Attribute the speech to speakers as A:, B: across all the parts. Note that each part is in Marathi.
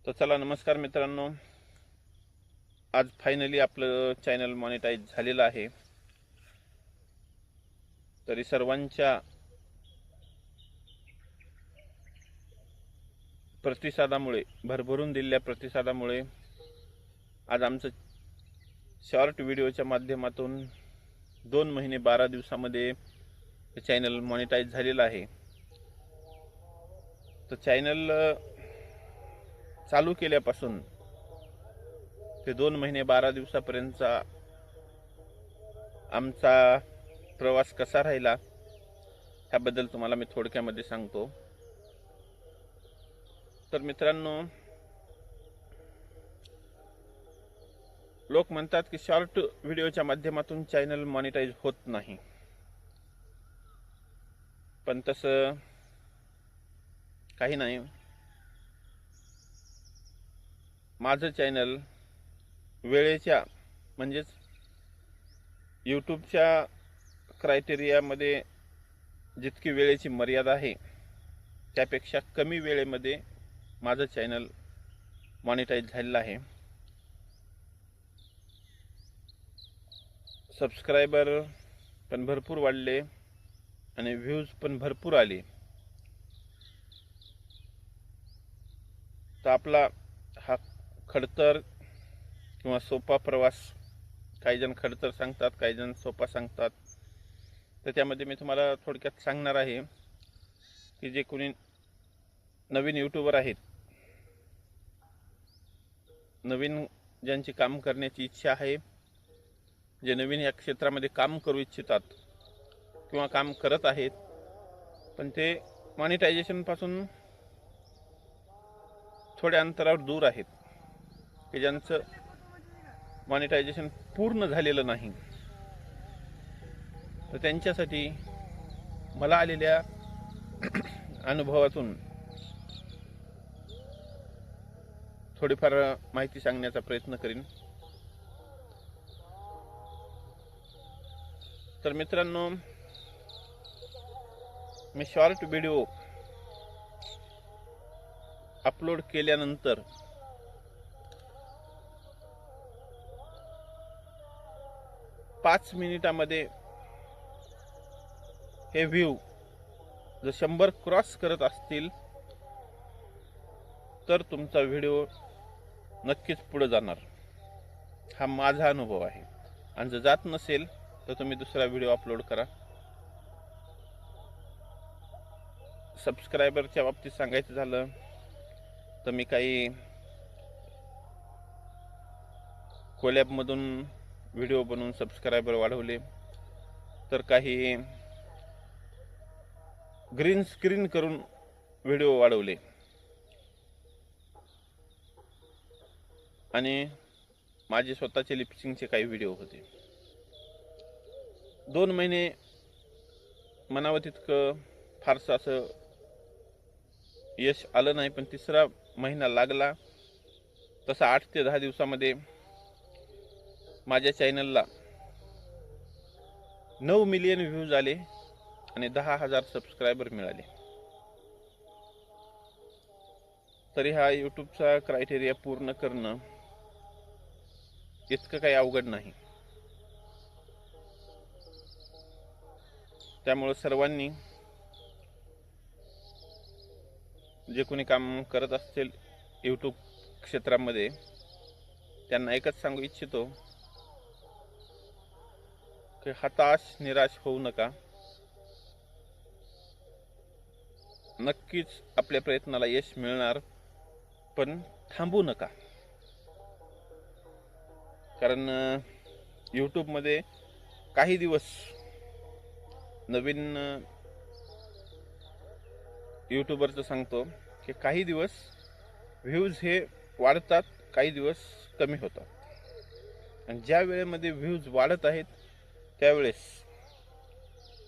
A: तर चला, नमस्कार मित्रांनो. आज फायनली आपलं चॅनल मॉनिटाईज झालेलं आहे. तरी सर्वांच्या प्रतिसादामुळे, भरभरून दिलेल्या प्रतिसादामुळे आज आमचं शॉर्ट व्हिडिओच्या माध्यमातून 2 महिने 12 दिवसामध्ये चॅनल मॉनिटाईज झालेलं आहे. तर चॅनल चालू केल्यापासून ते 2 महिने 12 दिवसापर्यंतचा आमचा प्रवास कसा राहिला ह्याबद्दल तुम्हाला मी थोडक्यामध्ये सांगतो. तर मित्रांनो, लोक म्हणतात की शॉर्ट व्हिडिओच्या माध्यमातून चॅनल मॉनिटाईज होत नाही, पण तसं काही नाही. माझं चॅनल वेळेच्या, म्हणजेच यूट्यूबच्या क्रायटेरियामध्ये जितकी वेळेची मर्यादा आहे त्यापेक्षा कमी वेळेमध्ये माझं चॅनल मॉनिटाईज झालेलं आहे. सबस्क्रायबर पण भरपूर वाढले आणि व्ह्यूज पण भरपूर आले. तर आपला हा खडतर किंवा सोपा प्रवास, काही जण खडतर सांगतात, काही जण सोपा सांगतात, तर त्यामध्ये मी तुम्हाला थोडक्यात सांगणार आहे की जे कोणी नवीन यूट्यूबर आहेत, नवीन ज्यांची काम करण्याची इच्छा आहे, जे नवीन या क्षेत्रामध्ये काम करू इच्छितात किंवा काम करत आहेत पण ते मॉनिटायझेशनपासून थोड्या अंतरावर दूर आहेत, की ज्यांचं मॉनिटायझेशन पूर्ण झालेलं नाही, तर त्यांच्यासाठी मला आलेल्या अनुभवातून थोडीफार माहिती सांगण्याचा प्रयत्न करीन. तर मित्रांनो, मी शॉर्ट व्हिडिओ अपलोड केल्यानंतर पाच मिनिटामध्ये हे व्ह्यू जर 100 क्रॉस करत असतील तर तुमचा व्हिडिओ नक्कीच पुढे जाणार. हा माझा अनुभव आहे. आणि जर जात नसेल तर तुम्ही दुसरा व्हिडिओ अपलोड करा. सबस्क्रायबरच्या बाबतीत सांगायचं झालं तर मी काही कोलॅबमधून व्हिडिओ बनवून सबस्क्रायबर वाढवले, तर काही ग्रीन स्क्रीन करून व्हिडिओ वाढवले, आणि माझे स्वतःचे लिपसिंगचे काही व्हिडिओ होते. 2 महिने म्हणावं तितकं फारसं असं यश आलं नाही, पण तिसरा महिना लागला तसा 8 ते 10 दिवसामध्ये माझ्या चॅनलला 9 मिलियन व्ह्यूज आले आणि 10,000 सबस्क्रायबर मिळाले. तरी हा यूट्यूबचा क्रायटेरिया पूर्ण करणं इतकं काही अवघड नाही. त्यामुळे सर्वांनी, जे कोणी काम करत असतील यूट्यूब क्षेत्रामध्ये, त्यांना एकच सांगू इच्छितो की हताश, निराश होऊ नका. नक्कीच आपल्या प्रयत्नाला यश मिळणार, पण थांबू नका. कारण यूट्यूबमध्ये काही दिवस नवीन यूट्यूबरचं सांगतो की काही दिवस व्ह्यूज हे वाढतात, काही दिवस कमी होतात. आणि ज्या वेळेमध्ये व्ह्यूज वाढत आहेत त्यावेळेस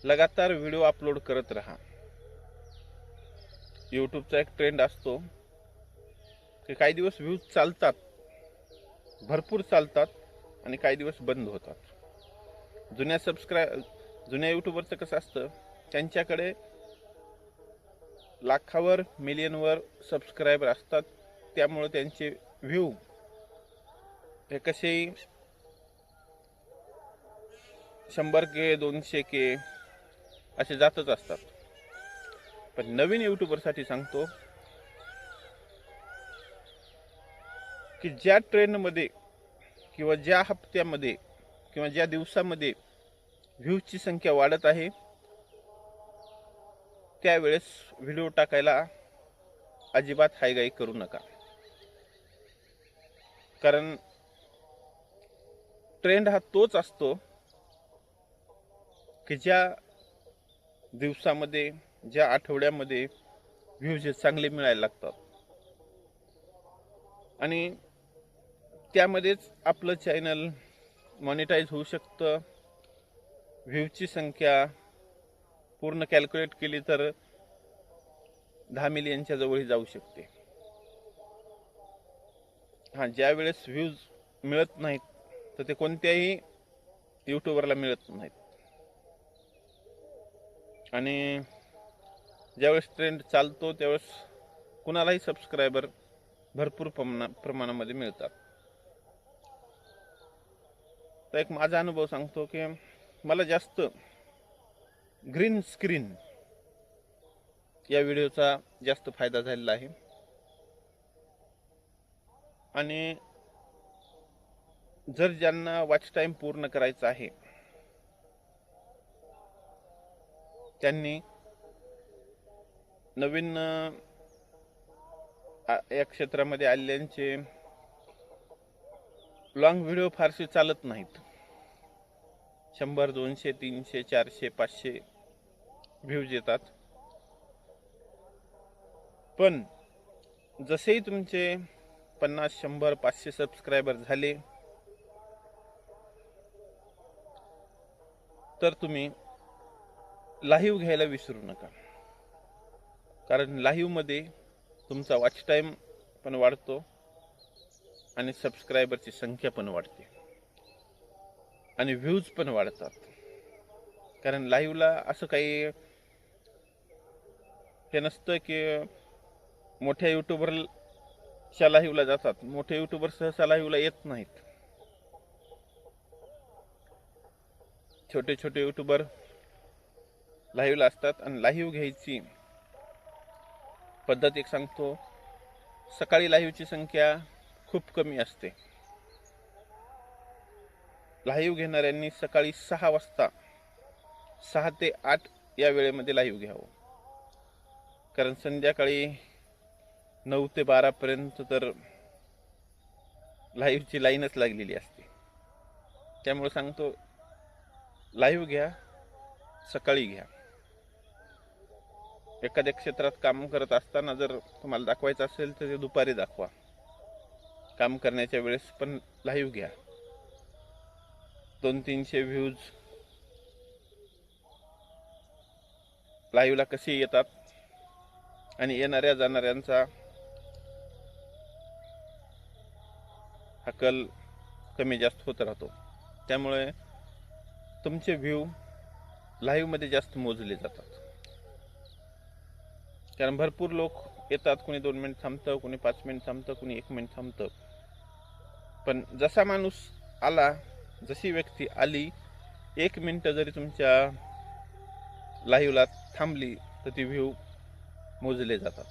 A: लगातार व्हिडिओ अपलोड करत राहा. यूट्यूबचा एक ट्रेंड असतो की काही दिवस व्ह्यूज चालतात, भरपूर चालतात, आणि काही दिवस बंद होतात. जुन्या यूट्यूबरचं कसं असतं, त्यांच्याकडे लाखावर, मिलियनवर सबस्क्रायबर असतात, त्यामुळे त्यांचे व्ह्यू हे कसेही 100K 200K असे जातच असतात. पण नवीन यूट्यूबरसाठी सांगतो की ज्या ट्रेंडमध्ये किंवा ज्या हप्त्यामध्ये किंवा ज्या दिवसामध्ये व्ह्यूजची संख्या वाढत आहे त्यावेळेस व्हिडिओ टाकायला अजिबात हायगाई करू नका. कारण ट्रेंड हा तोच असतो की ज्या दिवसामध्ये ज्या आठवड्यामध्ये व्ह्यूज चांगले मिळायला लागतात आणि त्यामध्येच आपलं चॅनल मॉनिटाईज होऊ शकतं. व्ह्यूजची संख्या पूर्ण कॅल्क्युलेट केली तर 10 मिलियनच्या जवळही जाऊ शकते. ज्या वेळेस व्ह्यूज मिळत नाहीत तर ते कोणत्याही यूट्यूबरला मिळत नाहीत. आणि ज्यावेळेस ट्रेंड चालतो त्यावेळेस कुणालाही सबस्क्रायबर भरपूर प्रमाणामध्ये मिळतात. तर एक माझा अनुभव सांगतो की मला जास्त ग्रीन स्क्रीन या व्हिडिओचा जास्त फायदा झालेला आहे. आणि जर ज्यांना वॉच टाइम पूर्ण करायचा आहे त्यांनी नवीन या क्षेत्रामध्ये आलेल्यांचे लॉंग व्हिडिओ फारसे चालत नाहीत. 100, 200, 300, 400, 500 व्ह्यूज येतात. पण जसेही तुमचे 50, 100, 500 सबस्क्रायबर झाले तर तुम्ही लाईव्ह घ्यायला विसरू नका. कारण लाईव्हमध्ये तुमचा वॉच टाइम पण वाढतो आणि सबस्क्रायबरची संख्या पण वाढते आणि व्ह्यूज पण वाढतात. कारण लाईव्हला असं काही हे नसतं की मोठ्या यूट्यूबरच्या लाईव्हला जातात. मोठे यूट्यूबर सहसा लाईव्हला येत नाहीत. छोटे छोटे यूट्यूबर लाईव्हला असतात. आणि लाईव्ह घ्यायची पद्धत एक सांगतो. सकाळी लाईव्हची संख्या खूप कमी असते. लाईव्ह घेणाऱ्यांनी सकाळी 6 वाजता 6 ते 8 या वेळेमध्ये लाईव्ह घ्यावं. कारण संध्याकाळी 9 ते 12 पर्यंत तर लाईव्हची लाईनच लागलेली असते. त्यामुळे सांगतो लाईव्ह घ्या, सकाळी घ्या. एखाद्या क्षेत्रात काम करत असताना जर तुम्हाला दाखवायचं असेल तर ते दुपारी दाखवा. काम करण्याच्या वेळेस पण लाईव्ह घ्या. 200-300 व्ह्यूज लाईव्हला कसे येतात आणि येणाऱ्या जाणाऱ्यांचा हा कल कमी जास्त होत राहतो. त्यामुळे तुमचे व्ह्यू लाईव्हमध्ये जास्त मोजले जातात. कारण भरपूर लोक येतात. कोणी 2 मिनिट थांबतं, कोणी 5 मिनिट थांबतं, कोणी 1 मिनिट थांबतं. पण जसा माणूस आला, जशी व्यक्ती आली, 1 मिनिट जरी तुमच्या लाईव्हला थांबली तर ती व्ह्यू मोजले जातात.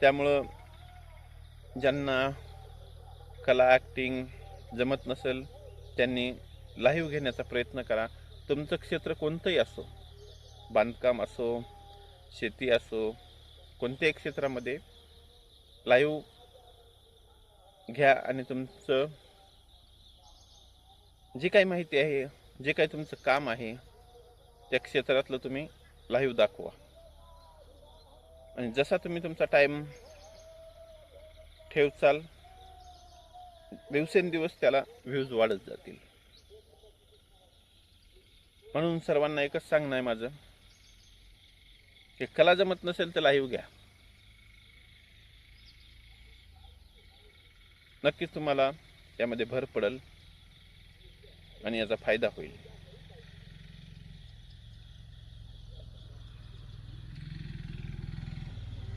A: त्यामुळं ज्यांना कला ॲक्टिंग जमत नसेल त्यांनी लाईव्ह घेण्याचा प्रयत्न करा. तुमचं क्षेत्र कोणतंही असो, बांधकाम असो, शेती असो, कोणत्याही क्षेत्रामध्ये लाईव्ह घ्या आणि तुमचं जी काही माहिती आहे, जे काही तुमचं काम आहे त्या क्षेत्रातलं तुम्ही लाईव्ह दाखवा. आणि जसा तुम्ही तुमचा टाइम ठेवचाल दिवसेंदिवस त्याला व्ह्यूज वाढत जातील. म्हणून सर्वांना एकच सांगणं आहे माझं की कला जमत नसेल तर लाईव्ह घ्या. नक्कीच तुम्हाला त्यामध्ये भर पडेल आणि याचा फायदा होईल.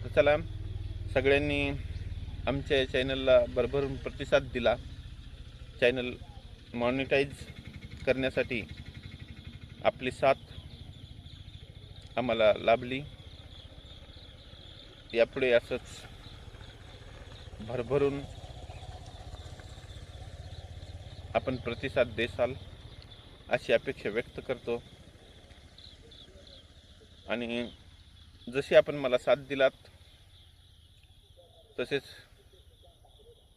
A: तर चला सगळ्यांनी आमच्या या चॅनलला भरभरून प्रतिसाद दिला. चॅनल मॉनिटाईज करण्यासाठी आपली साथ आम्हाला लाभली. यापुढे असंच भरभरून आपण प्रतिसाद देसाल अशी अपेक्षा व्यक्त करतो. आणि जशी आपण मला साथ दिलात तसेच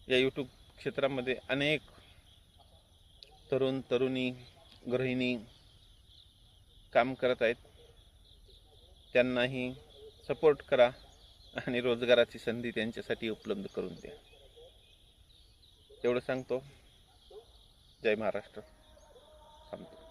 A: या यूट्यूब क्षेत्रामध्ये अनेक तरुण तरुणी गृहिणी काम करत आहेत. त्यांनाही सपोर्ट करा आणि रोजगाराची संधी त्यांच्यासाठी उपलब्ध करून द्या. एवढं सांगतो. जय महाराष्ट्र. थांबतो.